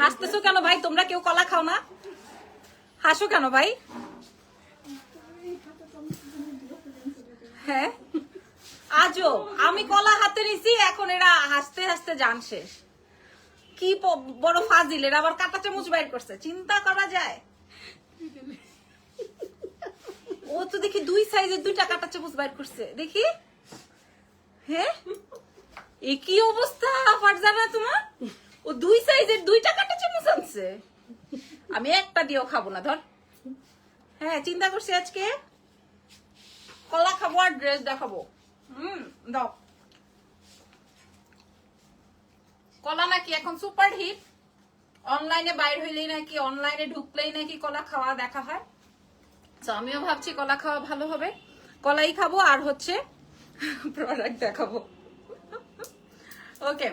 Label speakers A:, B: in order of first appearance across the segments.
A: হাসতেছো কেন ভাই? তোমরা কেউ কলা খাও না? হাসো কেন ভাই? হ্যাঁ আজও আমি কলা হাতে নিছি, এখন এরা হাসতে হাসতে জান শেষ। কি বড় ফাজিল, এরা আবার কাঁটা চামচ বাইর করছে, চিন্তা করা যায়? ও তো দেখি 2 সাইজের 2টা কাঁটা চামচ বাইর করছে, দেখি। হ্যাঁ এ কি অবস্থা ফারজানা তোমার? ও 2 সাইজের 2টা কাঁটা চামচ আনছে, আমি একটা দিয়েও খাবো না ধর। হ্যাঁ চিন্তা করছি আজকে কলা খাবো আর ড্রেস দেখাবো। দাও। কলা নাকি এখন সুপার হিট, অনলাইনে বাইর হইলেই নাকি, অনলাইনে ঢুকলেই নাকি কলা খাওয়া দেখা হয়। তো আমিও ভাবছি কলা খাওয়া ভালো হবে, কলাই খাবো আর হচ্ছে প্রোডাক্ট দেখাবো। ওকে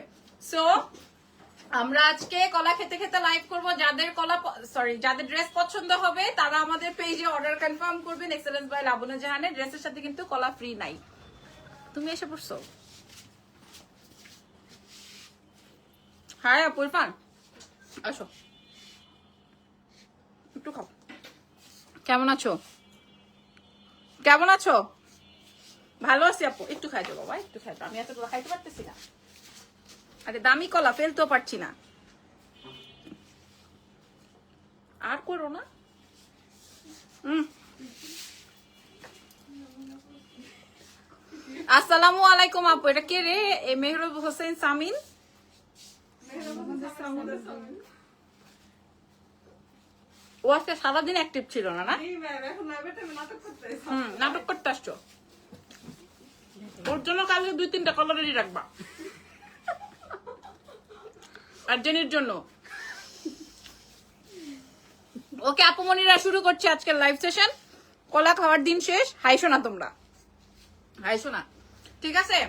A: সো আমরা আজকে কলা খেতে খেতে লাইভ করব। যাদের যাদের ড্রেস পছন্দ হবে তারা আমাদের পেজে অর্ডার কনফার্ম করবেন। এক্সেলেন্স বাই লাবণ্য জাহানের ড্রেসের সাথে কিন্তু কলা ফ্রি নাই। তুমি এসে পড়ছো? হ্যাঁ আপু ইরফান আসো, একটু খাও। কেমন আছো? কেমন আছো? ভালো আছি আপু, একটু খাইতো বাবা, একটু খাইতো। আমি এতগুলো খাইতে পারতেছি না, আরে দামি কলা ফেলতেও পারছি না। আর করো না। আসসালামু আলাইকুম আপু, এটা কে রে? মেহরুব হোসেন সামিন। ও আজকে সারাদিন অ্যাক্টিভ ছিল না? না নাটক করতে আসছো, ওর জন্য কালকে 2-3টা কলার রেডি রাখবা, আর জেনির জন্য। ওকে আপু মনিরা, শুরু করছি আজকের লাইভ সেশন। কলা খাওয়ার দিন শেষ, হাইশো না তোমরা, হাইশো না, ঠিক আছে?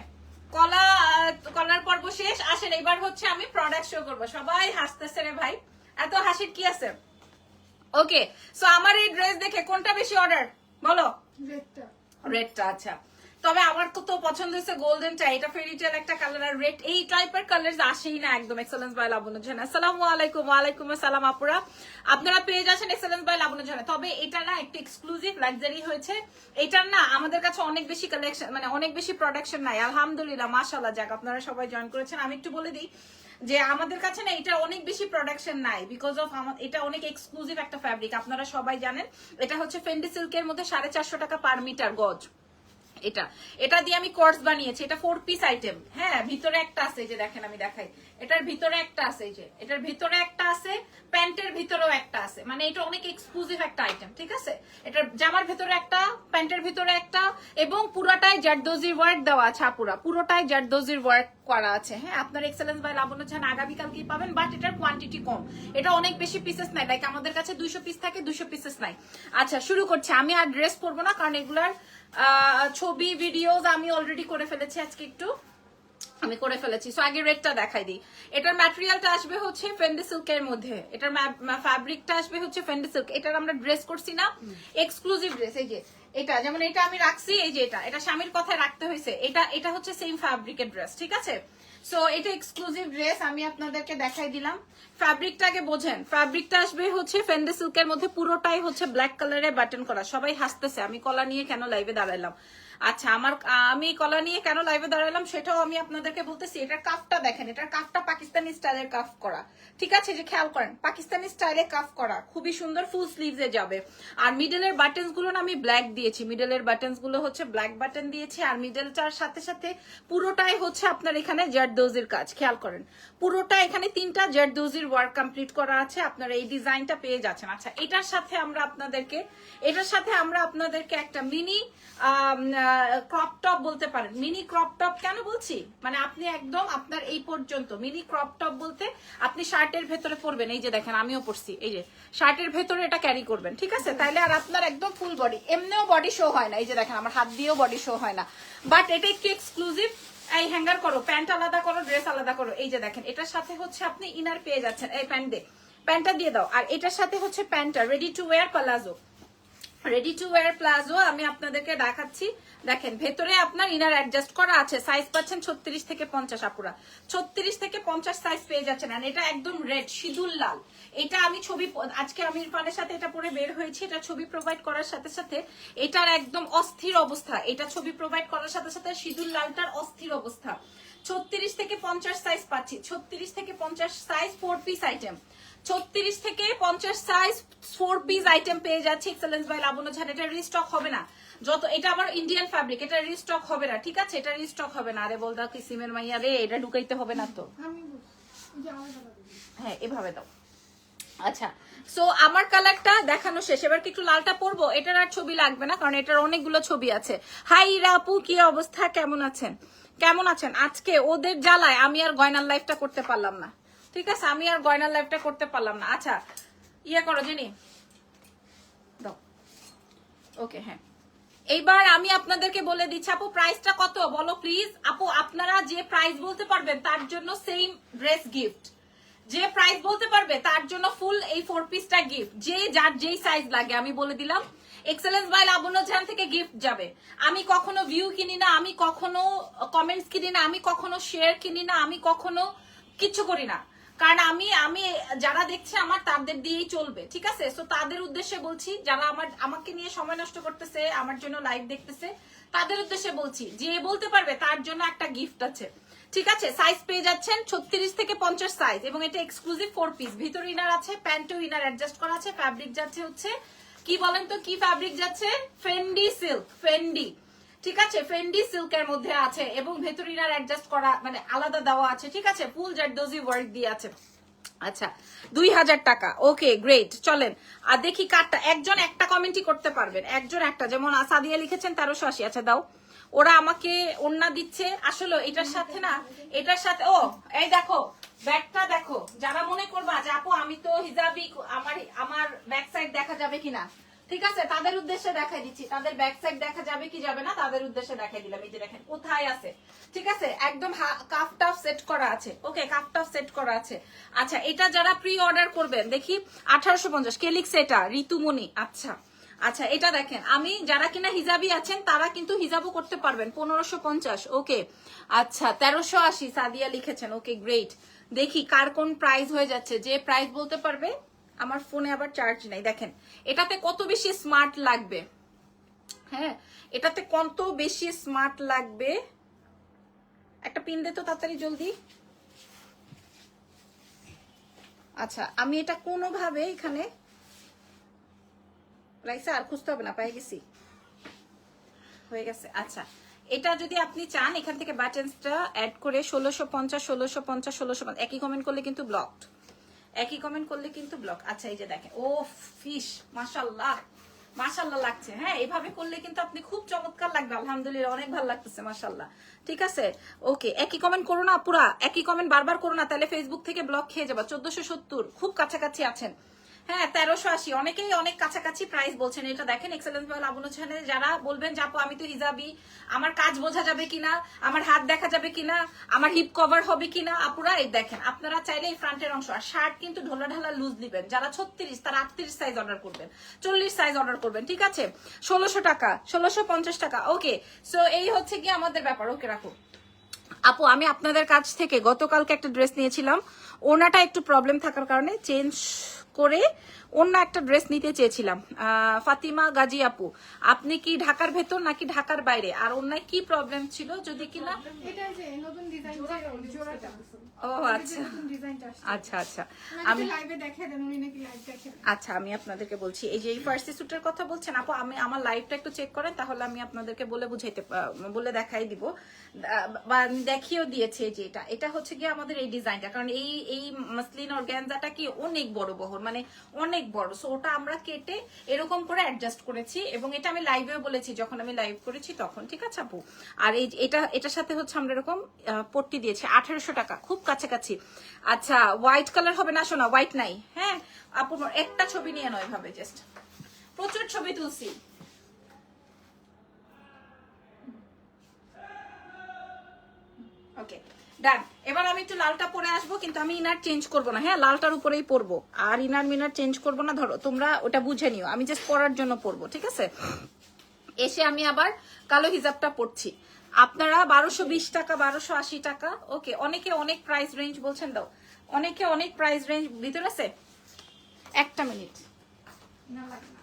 A: কলার পর্ব শেষ। আসেন এবার হচ্ছে আমি প্রোডাক্ট শো করবো। সবাই হাসতেছে রে ভাই, এত হাসির কি আছে? ওকে সো আমার এই ড্রেস দেখে কোনটা বেশি অর্ডার বলো? রেডটা। আচ্ছা, তবে আমার তো পছন্দ হয়েছে গোল্ডেনটা, এটা ফেরিটেল একটা কালার, আর রেড এই টাইপের কালার আসেই না একদম। এক্সেলেন্স বাই লাবণ্য জাহান। আসসালামু আলাইকুম। ওয়ালাইকুম আসসালাম আপুরা, আপনারা পেয়ে যাচ্ছেন এক্সেলেন্স বাই লাবণ্য জাহান। তবে এটা না একটু এক্সক্লুসিভ লাক্সারি হয়েছে, এটার না আমাদের কাছে অনেক বেশি কালেকশন, মানে অনেক বেশি প্রোডাকশন নাই আলহামদুলিল্লাহ, মাশাআল্লাহ। যাক আপনারা সবাই জয়েন করেছেন। আমি একটু বলে দিই যে আমাদের কাছে না এটা অনেক বেশি প্রোডাকশন নাই, বিকজ অফ এটা অনেক এক্সক্লুসিভ একটা ফ্যাব্রিক। আপনারা সবাই জানেন এটা হচ্ছে ফেন্ডি সিল্কের মধ্যে 450 টাকা পার মিটার গজ। এটা দিয়ে আমি কোর্স বানিয়েছি। এটা 4 পিস আইটেম। হ্যাঁ ভিতরে একটা আছে, এই যে দেখেন আমি দেখাই, এটার ভিতরে একটা আছে, এই যে এটার ভিতরে একটা আছে, প্যান্টের ভিতরেও একটা আছে, মানে এটা অনেক এক্সক্লুসিভ একটা আইটেম, ঠিক আছে? এটার জামার ভিতরে একটা, প্যান্টের ভিতরে একটা, এবং পুরোটাই জারদোজির ওয়ার্ক দেওয়া আছে। পুরোটাই জারদোজির ওয়ার্ক করা আছে। হ্যাঁ আপনার এক্সেলেন্স বাই লাবণ্য জাহান আগামীকালকেই পাবেন, বাট এটার কোয়ান্টিটি কম, এটা অনেক বেশি পিসেস নাই, লাইক আমাদের কাছে 200 পিস থাকে, 200 পিসেস নাই। আচ্ছা শুরু করছি। আমি আর ড্রেস পরবো না, কারণ এগুলার ছবি ভিডিওস আমি অলরেডি করে ফেলেছি, আজকে একটু আমি করে ফেলেছি। সো আগে রেডটা দেখাই দিই। এটার ম্যাটেরিয়ালটা আসবে হচ্ছে ফেন্ডি সিল্কের মধ্যে, এটার ফ্যাব্রিকটা আসবে হচ্ছে ফেন্ডি সিল্ক। এটার আমরা ড্রেস করছি না, এক্সক্লুসিভ ড্রেস। এই যে এটা, যেমন এটা আমি রাখছি, এই যে এটা স্বামীর কথায় রাখতে হয়েছে, এটা হচ্ছে সেম ফ্যাব্রিকের ড্রেস, ঠিক আছে? সো এটা এক্সক্লুসিভ ড্রেস আমি আপনাদেরকে দেখাই দিলাম। ফ্যাব্রিকটাকে বোঝেন, ফ্যাব্রিকটা আসবে হচ্ছে ফেন্ডি সিল্কের মধ্যে, পুরোটাই হচ্ছে ব্ল্যাক কালারে বাটন করা। সবাই হাসতেছে আমি কলা নিয়ে কেন লাইভে দাঁড়ালাম। আচ্ছা আমি কলা নিয়ে কেন লাইভে দাঁড়ালাম সেটাও আমি আপনাদেরকে বলতেছি। এটার কাফটা দেখেন, এটার কাফটা পাকিস্তানি স্টাইলের কাফ করা, ঠিক আছে? যে খেয়াল করেন পাকিস্তানি স্টাইলে কাফ করা, খুবই সুন্দর, ফুল স্লিভসে যাবে। আর মিডলের বাটনস গুলো না আমি ব্ল্যাক দিয়েছি, মিডলের বাটনস গুলো হচ্ছে ব্ল্যাক বাটন দিয়েছি, আর মিডলটার সাথে সাথে পুরোটাই হচ্ছে আপনার এখানে জারদোজির কাজ। খেয়াল করেন পুরোটা এখানে 3টা জারদোজির ওয়ার্ক কমপ্লিট করা আছে, আপনারা এই ডিজাইনটা পেয়ে যাচ্ছেন। আচ্ছা এটার সাথে আমরা আপনাদেরকে একটা মিনি ক্রপ টপ বলতে পারেন। মিনি ক্রপ টপ কেন বলছি, মানে আপনি একদম আপনার এই পর্যন্ত মিনি ক্রপ টপ বলতে আপনি শার্টের ভেতরে পরবেন, এই যে দেখেন আমিও পরছি, এই যে শার্টের ভেতরে এটা ক্যারি করবেন, ঠিক আছে? তাইলে আর আপনার একদম ফুল বডি, এমনিও বডি শো হয় না, এই যে দেখেন আমার হাত দিয়েও বডি শো হয় না, বাট এটা একটু এক্সক্লুসিভ। এই হ্যাঙ্গার করো, প্যান্ট আলাদা করো, ড্রেস আলাদা করো। এই যে দেখেন এটার সাথে হচ্ছে আপনি ইনার পেয়ে যাচ্ছেন, এই প্যান্টটা দিয়ে দাও। আর এটার সাথে হচ্ছে প্যান্টটা ready to wire palazzo, ready to wire palazzo আমি আপনাদেরকে দেখাচ্ছি। দেখেন ভেতরে আপনার ইনার অ্যাডজাস্ট করা আছে, সাইজ পাচ্ছেন 36 থেকে 50 আপুরা, 36 থেকে 50 সাইজ পেয়ে যাচ্ছেন। আর এটা একদম রেড সিঁদুর লাল, এটা আমি ছবি আজকে আমি ইরফানের সাথে এটা পরে বের হয়েছি, এটা ছবি প্রোভাইড করার সাথে সাথে এটার একদম অস্থির অবস্থা, এটা ছবি প্রোভাইড করার সাথে সাথে সিঁদুর লালটার অস্থির অবস্থা। 36 থেকে 50 সাইজ পাচ্ছি, 36 থেকে 50 সাইজ 4 পিস আইটেম, 36 থেকে 50 সাইজ 4 পিস আইটেম পেয়ে যাচ্ছে এক্সেলেন্স বাই লাবণ্য ঝান। এটা রিস্টক হবে না, যত এটা আবার ইন্ডিয়ান ফ্যাব্রিক, এটা রিস্টক হবে না, ঠিক আছে, এটা রিস্টক হবে না। আরে বলদা কিসিমের মাইয়া রে, এটা ঢুকাইতে হবে না তো, হ্যাঁ এভাবে দাও। আচ্ছা সো আমার কালারটা দেখানো শেষ, এবার কি একটু লালটা পরবো, এটার আর ছবি লাগবে না কারণ এটার অনেকগুলো ছবি আছে। হাই রাপু, কি অবস্থা, কেমন আছেন, কেমন আছেন? আজকে ওদের জ্বালায় আমি আর গয়নার লাইফটা করতে পারলাম না, ঠিক আছে, আমি আর গয়নার লাইফটা করতে পারলাম না। আচ্ছা ইয়ে করো জেনি দাও, ওকে হ্যাঁ। এইবার আমি আপনাদেরকে বলে দিচ্ছি আপু প্রাইসটা কত বলো প্লিজ। আপু আপনারা যে প্রাইস বলতে পারবেন তার জন্য সেম ড্রেস গিফট, যে প্রাইস বলতে পারবে তার জন্য ফুল এই 4 পিসটা গিফট, যে যার যেই সাইজ লাগে আমি বলে দিলাম। এক্সেলেন্স বাই লাবণ্য ঝান থেকে গিফট যাবে। আমি কখনো ভিউ কিনি না, আমি কখনো কমেন্টস কিনি না, আমি কখনো শেয়ার কিনি না, আমি কখনো কিচ্ছু করি না, কারণ আমি যারা দেখছে আমার তাদের দিয়েই চলবে, ঠিক আছে। সো তাদের উদ্দেশ্যে বলছি, যারা আমাকে নিয়ে সময় নষ্ট করতেছে, আমার জন্য লাইভ দেখতেছে, তাদের উদ্দেশ্যে বলছি, যে বলতে পারবে তার জন্য একটা গিফট আছে, ঠিক আছে। সাইজ পেয়ে যাচ্ছেন 36 থেকে 50 সাইজ, এবং এটা এক্সক্লুসিভ 4 পিস, ভিতরে ইনার আছে, প্যান্টও ইনার অ্যাডজাস্ট করা আছে। ফ্যাব্রিক যাচ্ছে হচ্ছে কি বলেন তো, কি ফ্যাব্রিক যাচ্ছে, ফেন্ডি সিল্ক, ফেন্ডি, ঠিক আছে, ফেন্ডি সিল্কের মধ্যে আছে, এবং ভেতর ইনার অ্যাডজাস্ট করা মানে আলাদা দেওয়া আছে, ঠিক আছে, ফুল জারদোজি ওয়ার্ক দিয়ে আছে। আচ্ছা 2000 টাকা, ওকে গ্রেট। চলেন আর দেখি কারটা, একজন একটা কমেন্টই করতে পারবেন, একজন একটা, যেমন সাদিয়া লিখেছেন 1380। আচ্ছা দাও, ওরা আমাকে ওন্না দিচ্ছে আসলে এটার সাথে না, এটার সাথে ও এই দেখো ব্যাগটা দেখো, যারা মনে করবা যে আপু আমি তো হিজাবি, আমার ব্যাক সাইড দেখা যাবে কিনা, ঠিক আছে, তাদের উদ্দেশ্যে দেখাই দিচ্ছি, তাদের ব্যাক সাইড দেখা যাবে কি যাবে না তাদের উদ্দেশ্যে দেখাই দিলাম। এই যে দেখেন কোথায় আছে, ঠিক আছে, একদম কাফ টাফ সেট করা আছে, ওকে কাফ টাফ সেট করা আছে। আচ্ছা এটা যারা প্রি অর্ডার করবেন দেখি 1850 কে লিখছে এটা, ঋতুমণি। আচ্ছা আচ্ছা এটা দেখেন, আমি যারা কিনা হিজাবি আছেন তারা কিন্তু হিজাবও করতে পারবেন, 1550, ওকে। আচ্ছা 1380 সাদিয়া লিখেছেন, ওকে গ্রেট। দেখি কার কোন প্রাইস হয়ে যাচ্ছে, যে প্রাইস বলতে পারবে। আমার ফোনে আবার চার্জ নাই, দেখেন এটাতে কত বেশি স্মার্ট লাগবে, হ্যাঁ এটাতে কত বেশি স্মার্ট লাগবে। একটা পিন দে তো তাড়াতাড়ি জলদি। আচ্ছা আমি এটা কোনোভাবে এখানে রাইসা আর খুঁজতে হবে না, পেয়ে গেছি, হয়ে গেছে। আচ্ছা এটা যদি আপনি চান এখান থেকে বাটনসটা অ্যাড করে 1650 1650 1650 একই কমেন্ট করলে কিন্তু ব্লকড, একই কমেন্ট করলে কিন্তু ব্লক। আচ্ছা এই যে দেখেন, ও ফিশ মাশাআল্লাহ মাশাআল্লাহ লাগছে, হ্যাঁ এইভাবে করলে কিন্তু আপনি খুব চমৎকার লাগবে, আলহামদুলিল্লাহ অনেক ভালো লাগতেছে মাশাআল্লাহ, ঠিক আছে। ওকে একই কমেন্ট করো না পুরা, একই কমেন্ট বারবার করো না, তাহলে ফেসবুক থেকে ব্লক খেয়ে যাবা। 1470 খুব কাছাকাছি আছেন, হ্যাঁ 1380, অনেকেই অনেক কাছাকাছি প্রাইস বলছেন। এটা দেখেন এক্সেলেন্স বাই লাবণ্য ঝানে, যারা বলবেন যে আপু আমি তো হিজাবি, আমার কাজ বোঝা যাবে কিনা, আমার হাত দেখা যাবে কিনা, আমার হিপ কভার হবে কিনা, আপুরা এই দেখেন, আপনারা চাইলে এই ফ্রন্টের অংশ, আর শার্ট কিন্তু ঢোলা ঢালা লুজ দিবেন। যারা 36 তারা 38 সাইজ অর্ডার করবেন, 40 সাইজ অর্ডার করবেন, ঠিক আছে। 1600 টাকা 1650 টাকা, ওকে। সো এই হচ্ছে কি আমাদের ব্যাপার, ওকে রাখো। আপু আমি আপনাদের কাছ থেকে গতকালকে একটা ড্রেস নিয়েছিলাম, ওনাটা একটু প্রবলেম থাকার কারণে চেঞ্জ করে অন্য একটা ড্রেস নিতে চেয়েছিলাম। ফাতিমা গাজী আপু, আপনি কি ঢাকার ভেতর নাকি ঢাকার বাইরে, আর অন্যায় কি প্রবলেম ছিল যদি কিনা, ও আচ্ছা আচ্ছা আচ্ছা আমি আচ্ছা আমি আপনাদেরকে বলছি, এই যে এই ফার্সি স্যুটের কথা বলছেন আপু, আমি আমার লাইভটা একটু চেক করেন, তাহলে আমি আপনাদেরকে বলে দেখাই দিব, বা দেখিয়েও দিয়েছে যে এটা হচ্ছে গিয়ে আমাদের এই ডিজাইনটা, কারণ এই মাসলিন অর্গানজাটা কি অনেক বড় বহর, মানে অনেক বড়, সো ওটা আমরা কেটে এরকম করে অ্যাডজাস্ট করেছি, এবং এটা আমি লাইভেও বলেছি যখন আমি লাইভ করেছি তখন, ঠিক আছে আপু। আর এই এটার সাথে হচ্ছে আমরা এরকম পট্টি দিয়েছি 1800 টাকা, খুব কাছাকাছি। আচ্ছা হোয়াইট কালার হবে না, শোনা হোয়াইট নাই, হ্যাঁ আপু একটা ছবি নিয়ে নয় ভাবে, জাস্ট প্রচুর ছবি তুলছি। ওকে ডান। এবার আমি একটু লালটা পরে আসবো, কিন্তু আমি ইনার চেঞ্জ করবো না, হ্যাঁ লালটার উপরেই পরবো, আর ইনার মিনার চেঞ্জ করবো না। ধরো তোমরা ওটা বুঝে নিও, আমি জাস্ট পরার জন্য পরবো, ঠিক আছে। এসে আমি আবার কালো হিজাবটা পরছি। আপনারা 1220 টাকা, 1280 টাকা। ওকে, অনেকে অনেক প্রাইস রেঞ্জ বলছেন, দাও অনেকে অনেক প্রাইস রেঞ্জ ভিতরে আছে। একটা মিনিট না লাগে না।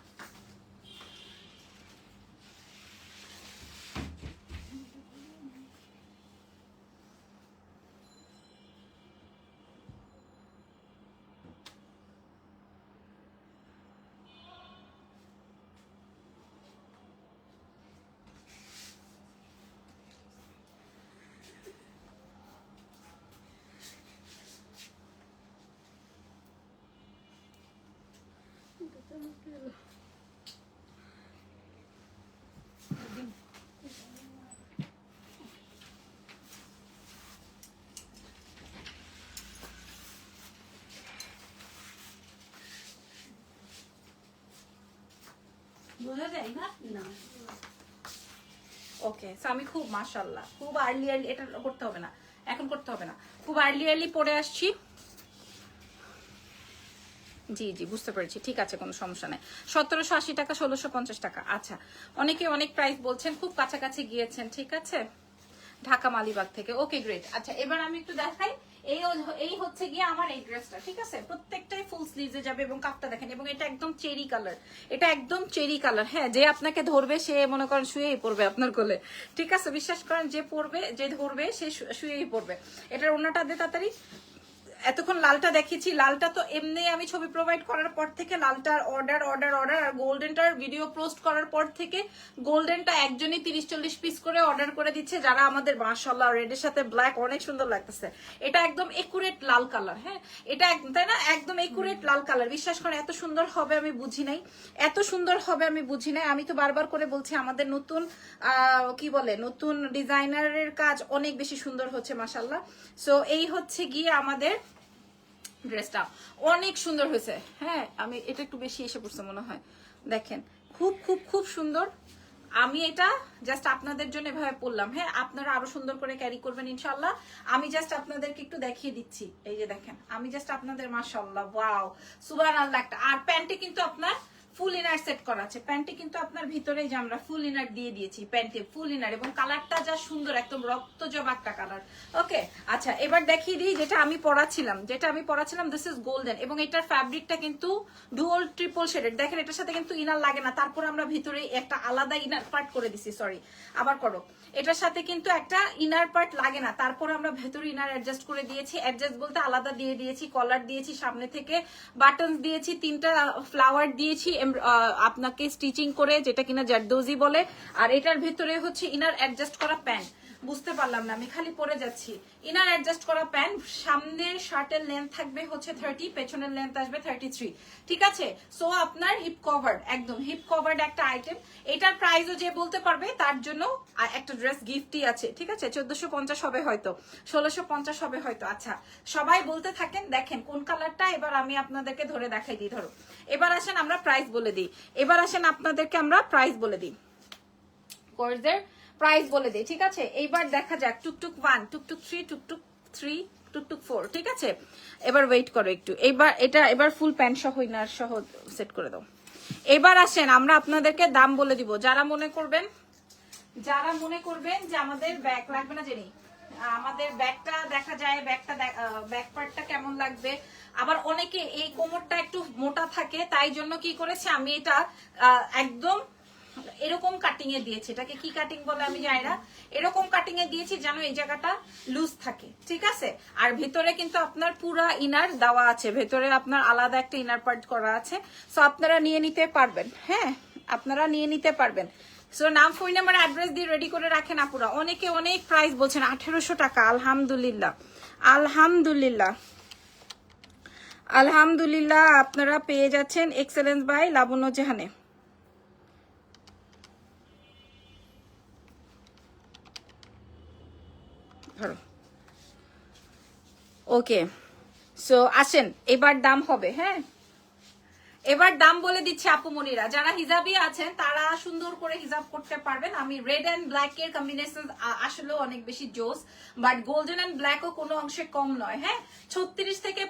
A: বোঝা যায় না? না। ওকে, সো আমি খুব মাশাআল্লাহ খুব আর্লি এটা করতে হবে না, এখন করতে হবে না, খুব আর্লি পরে আসছি। জি জি বুঝতে পেরেছি, ঠিক আছে, কোনো সমস্যা নেই। 1780 টাকা, 1650 টাকা। আচ্ছা, অনেকে অনেক প্রাইস বলছেন, খুব কাছাকাছি গিয়েছেন, ঠিক আছে, ঢাকা মালিবাগ থেকে। Okay great. আচ্ছা, এবার আমি একটু দেখাই। এই হচ্ছে গিয়ে আমার এই ড্রেসটা, ঠিক আছে, প্রত্যেকটাই ফুল স্লিভসে যাবে এবং কাপটা দেখেন, এবং এটা একদম চেরি কালার, এটা একদম চেরি কালার। হ্যাঁ, যে আপনাকে ধরবে সে মনে করেন শুয়েই পড়বে আপনার কোলে, ঠিক আছে, বিশ্বাস করেন, যে পড়বে, যে ধরবে সে শুয়েই পড়বে। এটার ওন্নাটা দে তাড়াতাড়ি। এতক্ষণ লালটা দেখিয়েছি, লালটা তো এমনি আমি ছবি প্রোভাইড করার পর থেকে লালটার অর্ডার আর গোল্ডেনটার ভিডিও পোস্ট করার পর থেকে গোল্ডেনটা একজনই 30-40 পিস করে অর্ডার করে দিচ্ছে, যারা আমাদের মাশাআল্লাহ রেডের সাথে ব্ল্যাক অনেক সুন্দর লাগতেছে। এটা একদম একুরেট লাল কালার। হ্যাঁ, এটা তাই না, একদম একুরেট লাল কালার। বিশ্বাস করে এত সুন্দর হবে আমি বুঝি নাই, এত সুন্দর হবে আমি বুঝি নাই। আমি তো বারবার করে বলছি আমাদের নতুন কি বলে, নতুন ডিজাইনারের কাজ অনেক বেশি সুন্দর হচ্ছে মাশাআল্লাহ। সো এই হচ্ছে গিয়ে আমাদের ড্রেসটা, অনেক সুন্দর হয়েছে। হ্যাঁ, আমি এটা একটু বেশি এসে পড়ছে মনে হয়, দেখেন খুব খুব খুব সুন্দর। আমি এটা জাস্ট আপনাদের জন্য এভাবে পরলাম। হ্যাঁ, আপনারা আরো সুন্দর করে ক্যারি করবেন ইনশাআল্লাহ। আমি জাস্ট আপনাদেরকে একটু দেখিয়ে দিচ্ছি, এই যে দেখেন, আমি জাস্ট আপনাদের মাশাআল্লাহ ওয়াও সুবহানাল্লাহ একটা। আর প্যান্টে কিন্তু আপনার ফুল ইনার সেট করা আছে, প্যান্টে কিন্তু আপনার ভিতরে যে আমরা ফুল ইনার দিয়ে দিয়েছি, প্যান্টে ফুল ইনার, এবং কালারটা যা সুন্দর, একদম রক্ত জবা একটা কালার। ওকে, আচ্ছা, এবার দেখিয়ে দিই যেটা আমি পরাছিলাম, দিস ইজ গোল্ডেন, এবং এটার ফ্যাব্রিকটা কিন্তু ডুয়াল ট্রিপল শেডেড। দেখেন, এটার সাথে কিন্তু ইনার লাগে না, তারপর আমরা ভিতরে একটা আলাদা ইনার পার্ট করে দিছি। সরি, আবার করো, এটার সাথে কিন্তু একটা ইনার পার্ট লাগে না, তারপর আমরা ভেতরে ইনার অ্যাডজাস্ট করে দিয়েছি। অ্যাডজাস্ট বলতে আলাদা দিয়ে দিয়েছি, কলার দিয়েছি, সামনে থেকে বাটনস দিয়েছি, 3টা ফ্লাওয়ার দিয়েছি আপনাকে স্টিচিং করে, যেটা কিনা জারদোজি বলে। আর এটার ভিতরে হচ্ছে ইনার অ্যাডজাস্ট করা প্যান্ট। বুঝতে পারলাম না, আমি খালি পরে যাচ্ছি। ইনার অ্যাডজাস্ট করা প্যান্ট, সামনের শার্টের লেন্থ থাকবে হচ্ছে 30, পেছনের লেন্থ আসবে 33, ঠিক আছে। সো আপনার হিপ কভার্ড, একদম হিপ কভার্ড একটা আইটেম। এটার প্রাইসও যে বলতে পারবে তার জন্য একটা ড্রেস গিফটই আছে, ঠিক আছে। 1450 হবে হয়তো, 1650 হবে হয়তো। আচ্ছা, সবাই বলতে থাকেন, দেখেন কোন কালারটা, এবার আমি আপনাদেরকে ধরে দেখাই দিই। ধরো, এবার আসেন আমরা প্রাইস বলে দিই, এবার আসেন আপনাদেরকে আমরা প্রাইস বলে দিই, কোর্সের প্রাইস বলে দিই, ঠিক আছে। এইবার দেখা যাক টুকটুক 1, টুকটুক 3, টুকটুক 3, টুকটুক 4, ঠিক আছে। এবার ওয়েট করো একটু, এবার ফুল প্যান্ট সহ ইনার সহ সেট করে দাও। এবার আসেন আমরা আপনাদেরকে দাম বলে দিব। যারা মনে করবেন যে আমাদের ব্যাগ লাগবে না, জেনি আমাদের ব্যাগটা দেখা যায়, ব্যাক পার্টটা কেমন লাগবে। আবার অনেকে এই কোমরটা একটু মোটা থাকে, তাই জন্য কি করেছে, আমি এটা একদম এরকম কাটিং এ দিয়েছি। এটাকে কি কাটিং বলে আমি জানি না, এরকম কাটিং এ দিয়েছি যেন এই জায়গাটা লুজ থাকে, ঠিক আছে। আর ভিতরে কিন্তু আপনার পুরা ইনার দেওয়া আছে, ভেতরে আপনার আলাদা একটা ইনার পার্ট করা আছে। সো আপনারা নিয়ে নিতে পারবেন, হ্যাঁ, আপনারা নিয়ে নিতে পারবেন। সো নাম, ফোন নাম্বার, অ্যাড্রেস দিয়ে রেডি করে রাখেন আপুরা। অনেকে অনেক প্রাইস বলছেন, 1800 টাকা। আলহামদুলিল্লাহ, আলহামদুলিল্লাহ, আলহামদুলিল্লাহ, আপনারা পেয়ে যাচ্ছেন এক্সেলেন্স বাই লাবণ্য জাহানে। ওকে, সো আসেন, এবার দাম হবে। হ্যাঁ, এবার দাম বলে দিচ্ছি আপু মনিরা, যারা হিজাবি আছেন তারা সুন্দর করে হিজাব করতে পারবেন। আমি রেড এন্ড ব্ল্যাক এর কম্বিনেশন আসলে অনেক বেশি জোস, বাট গোল্ডেন এন্ড ব্ল্যাকও কোনো অংশে কম নয়। হ্যাঁ, 36 থেকে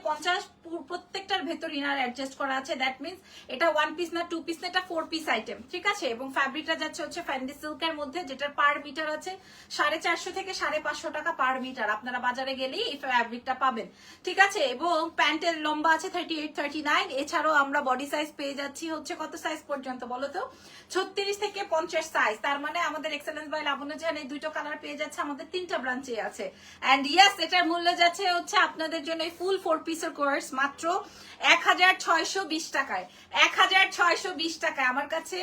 A: 50 প্রত্যেকটার ভেতর ইনার অ্যাডজাস্ট করা আছে। দ্যাট মিনস এটা 1 পিস না 2 পিস না, এটা 4 পিস আইটেম, ঠিক আছে। এবং ফ্যাব্রিকটা যাচ্ছে হচ্ছে ফ্যান্ডি সিল্কের মধ্যে, যেটার পার মিটার আছে 450 থেকে 550 টাকা পার মিটার। আপনারা বাজারে গেলেই এই ফ্যাব্রিকটা পাবেন, ঠিক আছে। এবং প্যান্টের লম্বা আছে 38, 39। এছাড়াও আমরা বডি সাইজ পেয়ে যাচ্ছি হচ্ছে কত সাইজ পর্যন্ত বলো তো, 36 থেকে 50 সাইজ। তার মানে আমাদের এক্সেলেন্স বাই লাবণ্য জাহান এই দুটো কালার পেয়ে যাচ্ছে আমাদের 3টা ব্রাঞ্চে আছে। এন্ড ইয়েস, এটার মূল্য যাচ্ছে হচ্ছে আপনাদের জন্য এই ফুল 4 পিসের কোর্স মাত্র 1620 টাকায়। 1620 টাকায় আমার কাছে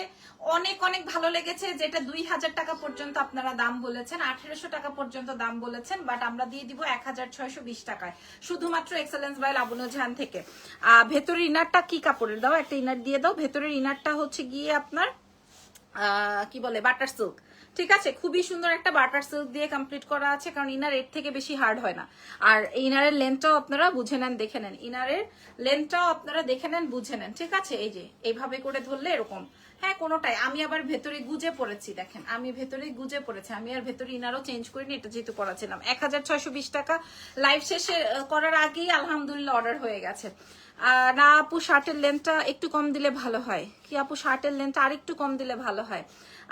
A: অনেক অনেক ভালো লেগেছে, যেটা 2000 টাকা পর্যন্ত আপনারা দাম বলেছেন, 1800 টাকা পর্যন্ত দাম বলেছেন, বাট আমরা দিয়ে দিব 1620 টাকায় শুধুমাত্র এক্সেলেন্স বাই লাবণ্য জাহান থেকে। ভেতরের ইনারটা কি কাপড়ের দাও, একটা ইনার দিয়ে দাও। ভেতরের ইনারটা হচ্ছে গিয়ে আপনার কি বলে বাটার সিল্ক, ঠিক আছে। খুবই সুন্দর একটা বাটার সিল্ক দিয়ে কমপ্লিট করা আছে, কারণ ইনার এর থেকে বেশি হার্ড হয় না। আর ইনারের লেন্থটাও আপনারা বুঝে নেন, দেখে নেন, ইনারের লেন্থটাও আপনারা দেখে নেন, বুঝে নেন, ঠিক আছে। এই যে এইভাবে করে ধরলে এরকম, হ্যাঁ কোনোটাই। আমি আবার ভেতরে গুজে পড়েছি, দেখেন আমি ভেতরে গুজে পড়েছি, আমি আর ভেতরে ইনারও চেঞ্জ করিনি, এটা যেহেতু করাছিলাম। 1620 টাকা লাইভ শেষে করার আগেই আলহামদুলিল্লাহ অর্ডার হয়ে গেছে। না আপু শার্টের লেন্থটা একটু কম দিলে ভালো হয় কি আপু, শার্টের লেন্থটা আর একটু কম দিলে ভালো হয়।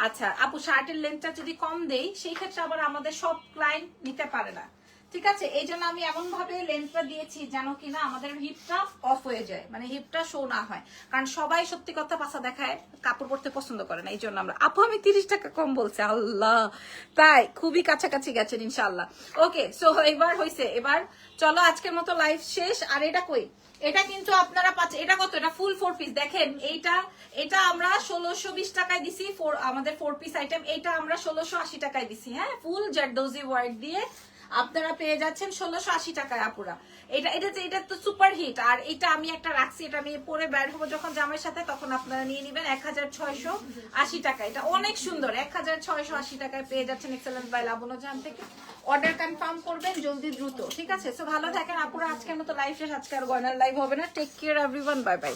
A: আচ্ছা আপু, শার্টের লেন্থটা যদি কম দেই সেই ক্ষেত্রে আবার আমাদের সব ক্লায়েন্ট নিতে পারে না, ঠিক আছে। এই জন্য আমি এমন ভাবে লেন্থটা দিয়েছি যেন কিনা আমাদের হিপটা অফ হয়ে যায়, মানে হিপটা শো না হয়, কারণ সবাই সত্যি কথা পাছা দেখায় কাপড় পরতে পছন্দ করে না। এই জন্য আমরা, আপু আমি 30 টাকা কম বলছি, আল্লাহ তাই খুবই কাছাকাছি গেছেন ইনশাল্লাহ। ওকে, সো এবার হয়েছে, এবার চলো আজকের মতো লাইভ শেষ। আর এটা কই, এটা কিন্তু আপনারা পাচ্ছেন, এটা কত, এটা ফুল 4 পিস। দেখেন এটা আমরা 1620 টাকায় দিছি, আমাদের 4 পিস আইটেম। এটা আমরা 1680 টাকায় দিছি, হ্যাঁ ফুল জারদৌজি ওয়ার্ক দিয়ে আপনারা পেয়ে যাচ্ছেন 1680 টাকায় আপুরা। এটা তো সুপার হিট। আর এটা আমি একটা রাখছি, এটা আমি পরে বের হবো যখন জামাইয়ের সাথে, তখন আপনারা নিয়ে নেবেন 1680 টাকা। এটা অনেক সুন্দর, 1680 টাকায় পেয়ে যাচ্ছেন এক্সেলেন্স বাই লাবণ্য জাহান থেকে। অর্ডার কনফার্ম করবেন জলদি দ্রুত, ঠিক আছে। সো ভালো থাকেন আপুরা, আজকের মতো লাইভ শেষ, আজকে আর গয়নার লাইভ হবে না। Take care everyone, bye by.